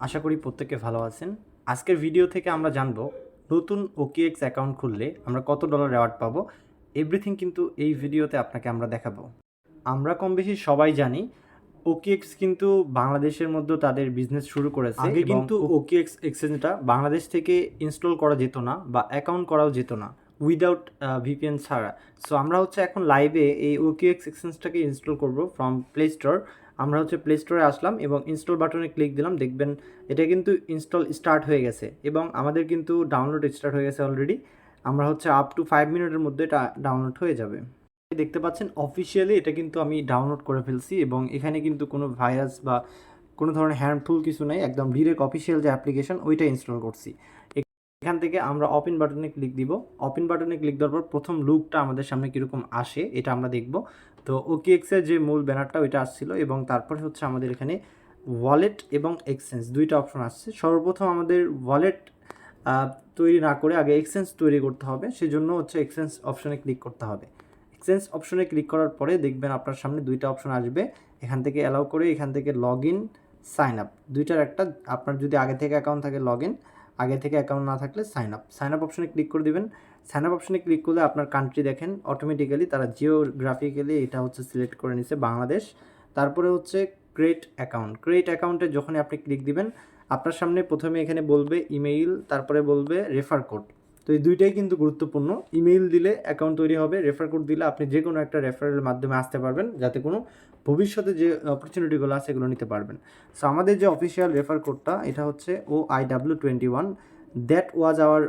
আশা করি প্রত্যেকে ভালো আছেন। আজকের ভিডিও থেকে আমরা জানবো নতুন OKX অ্যাকাউন্ট খুললে আমরা কত ডলার রেওয়ার্ড পাবো। এভরিথিং কিন্তু এই ভিডিওতে আপনাকে আমরা দেখাবো। আমরা কম বেশি সবাই জানি OKX কিন্তু বাংলাদেশের মধ্যে তাদের বিজনেস শুরু করেছে। আগে কিন্তু OKX এক্সচেঞ্জটা বাংলাদেশ থেকে ইনস্টল করা যেত না বা অ্যাকাউন্ট করাও যেত না উইদাউট VPN ছাড়া। সো আমরা এখন লাইভে এই OKX এক্সচেঞ্জটাকে ইনস্টল করব ফ্রম প্লে স্টোর। আমরা প্লে স্টোরে আসলাম এবং ইনস্টল বাটনে ক্লিক দিলাম। দেখবেন এটা কিন্তু ইনস্টল স্টার্ট হয়ে গেছে এবং আমাদের কিন্তু ডাউনলোড স্টার্ট হয়ে গেছে অলরেডি। আমরা আপ টু 5 মিনিটের মধ্যে এটা ডাউনলোড হয়ে যাবে। দেখতে পাচ্ছেন অফিসিয়ালি এটা কিন্তু আমি ডাউনলোড করে ফেলছি এবং এখানে কিন্তু কোনো ভাইরাস বা কোনো ধরনের হ্যার্মফুল কিছু নেই, একদম ডিরেক্ট অফিসিয়াল যে অ্যাপ্লিকেশন ওইটা ইনস্টল করছি। এখান থেকে আমরা ওপেন বাটনে ক্লিক দিব। ওপেন বাটনে ক্লিক দেওয়ার পর প্রথম লুকটা আমাদের সামনে কীরকম আসে এটা আমরা দেখব। তো OKXের যে মূল ব্যানারটা ওইটা আসছিল এবং তারপরে আমাদের এখানে ওয়ালেট এবং এক্সচেঞ্জ দুইটা অপশন আসছে। সর্বপ্রথম আমাদের ওয়ালেট তৈরি না করে আগে এক্সচেঞ্জ তৈরি করতে হবে, সেজন্য এক্সচেঞ্জ অপশনে ক্লিক করতে হবে। এক্সচেঞ্জ অপশনে ক্লিক করার পরে দেখবেন আপনার সামনে দুইটা অপশন আসবে। এখান থেকে অ্যালাউ করে এখান থেকে লগ ইন, সাইন আপ, দুইটার একটা। আপনার যদি আগে থেকে অ্যাকাউন্ট থাকে লগ ইন, আগে থেকে অ্যাকাউন্ট না থাকলে সাইন আপ। সাইন আপ অপশনে ক্লিক করে দিবেন। সাইন আপ অপশনে ক্লিক করলে আপনার কান্ট্রি দেখেন অটোমেটিক্যালি তারা জিওগ্রাফিক্যালি এটা সিলেক্ট করে নিছে বাংলাদেশ। তারপরে ক্রিয়েট অ্যাকাউন্ট। ক্রিয়েট অ্যাকাউন্টে যখনই আপনি ক্লিক দিবেন আপনার সামনে প্রথমে এখানে বলবে ইমেইল, তারপরে বলবে রেফার কোড। তো এই দুইটাই কিন্তু গুরুত্বপূর্ণ। ইমেইল দিলে অ্যাকাউন্ট তৈরি হবে, রেফার কোড দিলে আপনি যে কোনো একটা রেফারের মাধ্যমে আসতে পারবেন, যাতে কোনো ভবিষ্যতে যে অপরচুনিটিগুলো আছে এগুলো নিতে পারবেন। সো আমাদের যে অফিসিয়াল রেফার কোডটা এটা OIW21, that was our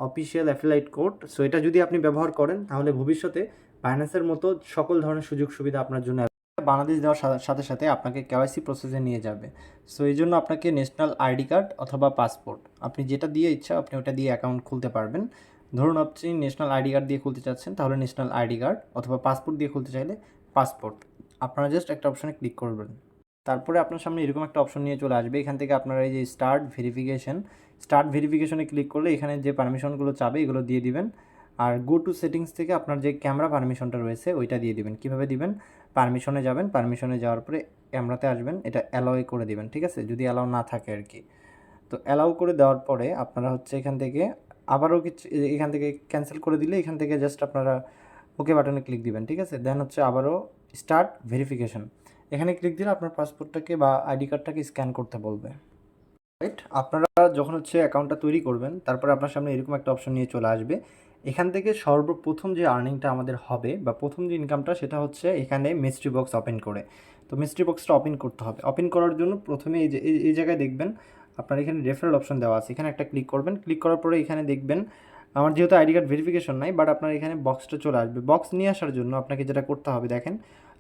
official affiliate code. So এটা যদি আপনি ব্যবহার করেন তাহলে ভবিষ্যতে ফাইন্যান্সের মতো সকল ধরনের সুযোগ সুবিধা আপনার জন্য বাংলাদেশ দেওয়ার সাথে সাথে আপনাকে KYC প্রসেসে নিয়ে যাবে। সো এই জন্য আপনাকে ন্যাশনাল আইডি কার্ড অথবা পাসপোর্ট, আপনি যেটা দিয়ে ইচ্ছা আপনি ওটা দিয়ে অ্যাকাউন্ট খুলতে পারবেন। ধরুন আপনি ন্যাশনাল আইডি কার্ড দিয়ে খুলতে চাচ্ছেন তাহলে ন্যাশনাল আইডি কার্ড, অথবা পাসপোর্ট দিয়ে খুলতে চাইলে পাসপোর্ট। আপনারা জাস্ট একটা অপশনে ক্লিক করবেন। তারপরে আপনার সামনে এরকম একটা অপশন নিয়ে চলে আসবে। এখান থেকে আপনারা এই যে স্টার্ট ভেরিফিকেশনে ক্লিক করলে এখানে যে পারমিশনগুলো চাবে এগুলো দিয়ে দিবেন। আর গো টু সেটিংস থেকে আপনার যে ক্যামেরা পারমিশনটা রয়েছে ওইটা দিয়ে দিবেন। কীভাবে দিবেন? পারমিশনে যাবেন, পারমিশনে যাওয়ার পরে ক্যামেরাতে আসবেন, এটা অ্যালাউ করে দিবেন, ঠিক আছে, যদি অ্যালাউ না থাকে আর কি। তো অ্যালাউ করে দেওয়ার পরে আপনারা এখান থেকে আবারও কিছু এখান থেকে ক্যান্সেল করে দিলে এখান থেকে জাস্ট আপনারা ওকে বাটনে ক্লিক দিবেন, ঠিক আছে। দেন আবারও স্টার্ট ভেরিফিকেশন, এখানে ক্লিক দিলে আপনার পাসপোর্টটাকে বা আইডি কার্ডটাকে স্ক্যান করতে বলবে। রাইট, আপনারা যখন অ্যাকাউন্টটা তৈরি করবেন তারপরে আপনার সামনে এরকম একটা অপশন নিয়ে চলে আসবে। এখান থেকে সর্বপ্রথম যে আর্নিংটা আমাদের হবে বা প্রথম যে ইনকামটা সেটা এখানে মিস্ট্রি বক্স ওপেন করে। তো মিস্ট্রি বক্সটা ওপেন করতে হবে। ওপেন করার জন্য প্রথমে এই জায়গায় দেখবেন আপনার এখানে রেফারেল অপশন দেওয়া আছে, এখানে একটা ক্লিক করবেন। ক্লিক করার পরে এখানে দেখবেন আমার যেহেতু আইডি কার্ড ভেরিফিকেশন নাই, বাট আপনার এখানে বক্সটা চলে আসবে। বক্স নিয়ে আসার জন্য আপনাকে যেটা করতে হবে দেখেন,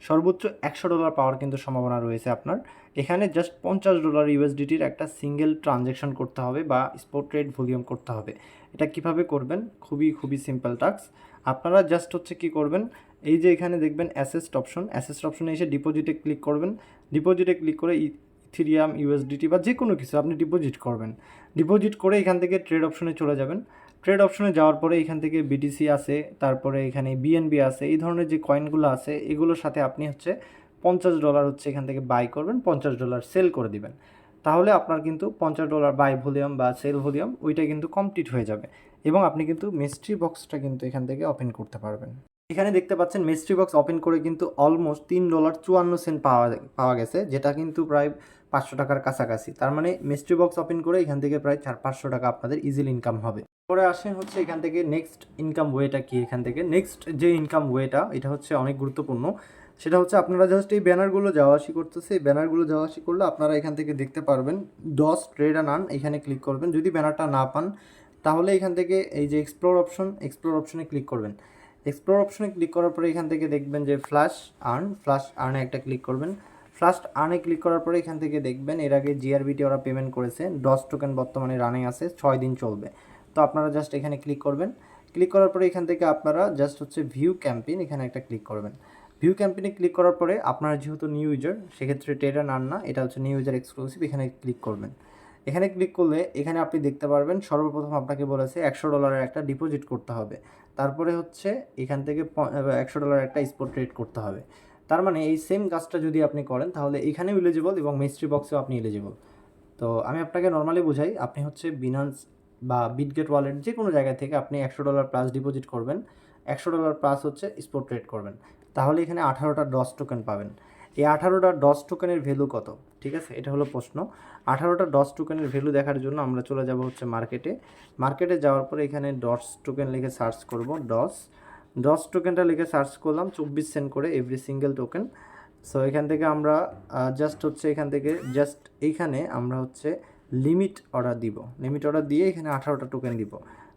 সর্বোচ্চ $100 পাওয়ার কিন্তু সম্ভাবনা রয়েছে আপনার। এখানে জাস্ট $50 USDTর একটা সিঙ্গেল ট্রানজ্যাকশন করতে হবে বা স্পট ট্রেড ভলিউম করতে হবে। এটা কিভাবে করবেন? খুবই খুবই সিম্পল টাস্ক। আপনারা জাস্ট কী করবেন, এই যে এখানে দেখবেন অ্যাসেস্ট অপশনে এসে ডিপোজিটে ক্লিক করবেন। ডিপোজিটে ক্লিক করে ইথেরিয়াম, USDT বা যে কোনো কিছু আপনি ডিপোজিট করবেন। ডিপোজিট করে এখান থেকে ট্রেড অপশনে চলে যাবেন। ট্রেড অপশনে যাওয়ার পরে এখান থেকে BTC আছে, তারপরে এখানে BNB আছে, এই ধরনের যে কয়েনগুলো আছে এগুলোর সাথে আপনি $50 এখান থেকে বাই করবেন, $50 সেল করে দিবেন। তাহলে আপনার কিন্তু $50 বাই ভলিউম বা সেল ভলিউম ওইটা কিন্তু কমপ্লিট হয়ে যাবে এবং আপনি কিন্তু মিস্ট্রি বক্সটা কিন্তু এখান থেকে ওপেন করতে পারবেন। এখানে দেখতে পাচ্ছেন মিস্ট্রি বক্স ওপেন করে কিন্তু অলমোস্ট $3.54 পাওয়া গেছে, যেটা কিন্তু প্রায় $500 কাছাকাছি। তার মানে মিস্ট্রি বক্স ওপেন করে এখান থেকে প্রায় 400-500 টাকা আপনাদের ইজিলি ইনকাম হবে। পরে আসেন এখান থেকে নেক্সট ইনকাম ওয়েটা কি। এখান থেকে নেক্সট যে ইনকাম ওয়েটা এটা অনেক গুরুত্বপূর্ণ। সেটা আপনারা জাস্ট এই ব্যানারগুলো যাওয়া আসি করতেছে, এই ব্যানারগুলো যাওয়া আসি করলে আপনারা এখান থেকে দেখতে পারবেন ডস ট্রেড অ্যান্ড আর্ন, এখানে ক্লিক করবেন। যদি ব্যানারটা না পান তাহলে এখান থেকে এই যে এক্সপ্লোর অপশনে ক্লিক করবেন। এক্সপ্লোর অপশনে ক্লিক করার পরে এখান থেকে দেখবেন যে ফ্ল্যাশ আর্নে একটা ক্লিক করবেন। ফ্ল্যাশ আর্নে ক্লিক করার পরে এখান থেকে দেখবেন এর আগে GRBT ওরা পেমেন্ট করেছে, ডস টোকেন বর্তমানে রানিং আছে, 6 দিন চলবে। তো আপনারা জাস্ট এখানে ক্লিক করবেন। ক্লিক করার পরে এখান থেকে আপনারা জাস্ট ভিউ ক্যাম্পেইন, এখানে একটা ক্লিক করবেন। ভিউ ক্যাম্পেইনে ক্লিক করার পরে আপনারা যেহেতু নিউ ইউজার সেক্ষেত্রে ট্রেড অ্যান্ড আর্ন না, এটা নিউ ইউজার এক্সক্লুসিভ, এখানে ক্লিক করবেন। এখানে ক্লিক করলে এখানে আপনি দেখতে পারবেন সর্বপ্রথম আপনাকে বলেছে $100 একটা ডিপোজিট করতে হবে। তারপরে এখান থেকে $100 একটা স্পট ট্রেড করতে হবে। তার মানে এই সেম কাজটা যদি আপনি করেন তাহলে এখানেও এলিজিবল এবং মিস্ট্রি বক্সেও আপনি এলিজিবল। তো আমি আপনাকে নর্মালি বুঝাই, আপনি হচ্ছে বিনান্স বা বিটগেট ওয়ালেট যে কোনো জায়গা থেকে আপনি $100 প্লাস ডিপোজিট করবেন, $100 প্লাস হচ্ছে স্পট ট্রেড করবেন, তাহলে এখানে 18টা ডস টোকেন পাবেন। এই 18টা ডস টোকেনের ভ্যালু কত, ঠিক আছে, এটা হলো প্রশ্ন। 18টা ডস টোকেনের ভ্যালু দেখার জন্য আমরা চলে যাব হচ্ছে মার্কেটে যাওয়ার পরে এখানে ডস টোকেন লিখে সার্চ করব, ডস টোকেনটা লিখে সার্চ করলাম 24 সেন্ট করে এভরি সিঙ্গেল টোকেন। সো এখান থেকে আমরা এইখানে আমরা হচ্ছে লিমিট অর্ডার দিয়ে এখানে 18টা টোকেন দিব,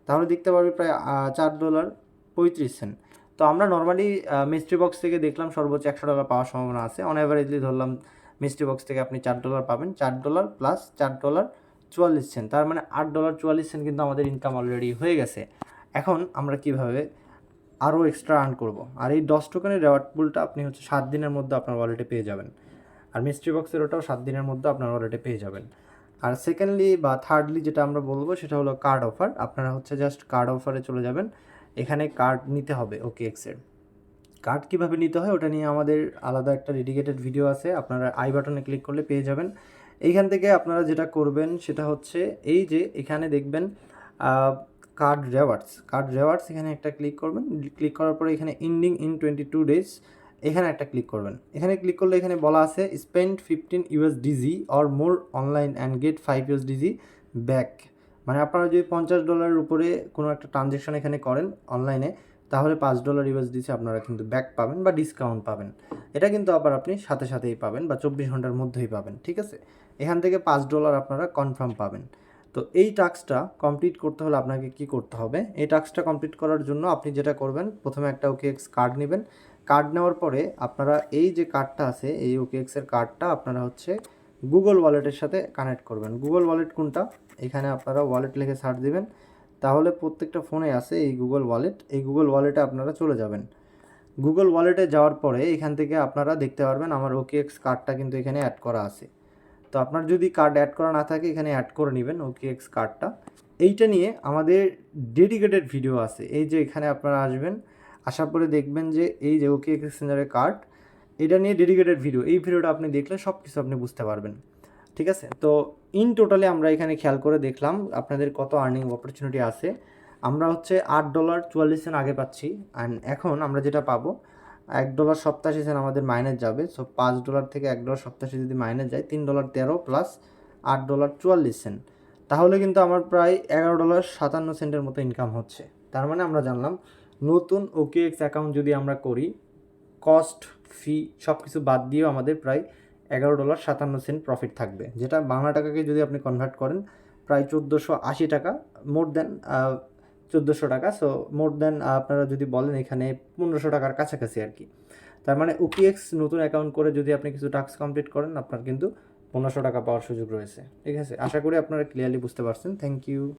তাহলে দেখতে পারবে প্রায় $4.35। তো আমরা নর্মালি মিস্ট্রি বক্স থেকে দেখলাম সর্বোচ্চ $100 পাওয়ার সম্ভাবনা আছে। অন অ্যাভারেজলি ধরলাম মিস্ট্রি বক্স থেকে আপনি $4 পাবেন, $4 প্লাস $4.44, তার মানে $8.44 কিন্তু আমাদের ইনকাম অলরেডি হয়ে গেছে। এখন আমরা কিভাবে আরও এক্সট্রা আর্ন করব, আর এই 10 টোকেনের রেওয়ার্ড পুলটা আপনি হচ্ছে 7 দিনের মধ্যে আপনার ওয়ালেটে পেয়ে যাবেন, আর মিস্ট্রি বক্সের ওটাও 7 দিনের মধ্যে আপনার ওয়ালেটে পেয়ে যাবেন। আর সেকেন্ডলি বা থার্ডলি যেটা আমরা বলবো সেটা হলো কার্ড অফার। আপনারা হচ্ছে জাস্ট কার্ড অফারে চলে যাবেন, এখানে কার্ড নিতে হবে OKX-এর। কার্ড কীভাবে নিতে হয় ওটা নিয়ে আমাদের আলাদা একটা ডেডিকেটেড ভিডিও আছে, আপনারা আই বাটনে ক্লিক করলে পেয়ে যাবেন। এইখান থেকে আপনারা যেটা করবেন সেটা হচ্ছে এই যে এখানে দেখবেন কার্ড রেওয়ার্ডস এখানে একটা ক্লিক করবেন। ক্লিক করার পরে এখানে এন্ডিং ইন 22 ডেজ এখানে একটা ক্লিক করবেন। এখানে ক্লিক করলে এখানে বলা আছে spend $15 or more online and get $5 back. মানে আপনারা যদি $50 উপরে কোনো একটা ট্রানজ্যাকশন এখানে করেন অনলাইনে, তাহলে $5 আপনারা কিন্তু ব্যাক পাবেন বা ডিসকাউন্ট পাবেন। এটা কিন্তু আবার আপনি সাথে সাথেই পাবেন বা 24 ঘন্টার মধ্যেই পাবেন, ঠিক আছে। এখান থেকে $5 আপনারা কনফার্ম পাবেন। তো এই টাস্কটা কমপ্লিট করতে হলে আপনাকে কি করতে হবে, এই টাস্কটা কমপ্লিট করার জন্য আপনি যেটা করবেন, প্রথমে একটা OKX কার্ড নেবেন। কার্ড নেওয়ার পরে আপনারা এই যে কার্ডটা আছে, এই OKX-এর কার্ডটা আপনারা হচ্ছে গুগল ওয়ালেটের সাথে কানেক্ট করবেন। গুগল ওয়ালেট কোনটা, এখানে আপনারা ওয়ালেট লিখে সার্চ দিবেন, তাহলে প্রত্যেকটা ফোনে আছে এই গুগল ওয়ালেটে আপনারা চলে যাবেন। গুগল ওয়ালেটে যাওয়ার পরে এখান থেকে আপনারা দেখতে পারবেন আমার OKX কার্ডটা কিন্তু এখানে অ্যাড করা আছে। তো আপনার যদি কার্ড অ্যাড করা না থাকে এখানে অ্যাড করে নেবেন OKX কার্ডটা। এইটা নিয়ে আমাদের ডেডিকেটেড ভিডিও আছে, এই যে এখানে আপনারা আসবেন, আসার পরে দেখবেন যে এই যে OKX এক্সচেঞ্জারের কার্ড, এটা নিয়ে ডেডিকেটেড ভিডিও, এই ভিডিওটা আপনি দেখলে সব কিছু আপনি বুঝতে পারবেন, ঠিক আছে। তো ইন টোটালি আমরা এখানে খেয়াল করে দেখলাম আপনাদের কত আর্নিং অপরচুনিটি আছে। আমরা হচ্ছে $8.44 আগে পাচ্ছি, অ্যান্ড এখন আমরা যেটা পাবো $1.87 আমাদের মাইনাস যাবে। সো $5 থেকে $1.87 যদি মাইনাস যায়, $3.13 প্লাস $8.44, তাহলে কিন্তু আমার প্রায় $11.57 মতো ইনকাম হচ্ছে। তার মানে আমরা জানলাম নতুন OKX অ্যাকাউন্ট যদি আমরা করি, কস্ট ফি সব কিছু বাদ দিয়েও আমাদের প্রায় $11.57 প্রফিট থাকবে, যেটা বাংলা টাকাকে যদি আপনি কনভার্ট করেন প্রায় 1480 টাকা, মোর দ্যান 1400 টাকা। সো মোর দ্যান আপনারা যদি বলেন এখানে 1500 টাকার কাছাকাছি আর কি। তার মানে OKX নতুন অ্যাকাউন্ট করে যদি আপনি কিছু টাস্ক কমপ্লিট করেন, আপনার কিন্তু 1500 টাকা পাওয়ার সুযোগ রয়েছে, ঠিক আছে। আশা করি আপনারা ক্লিয়ারলি বুঝতে পারছেন। Thank you.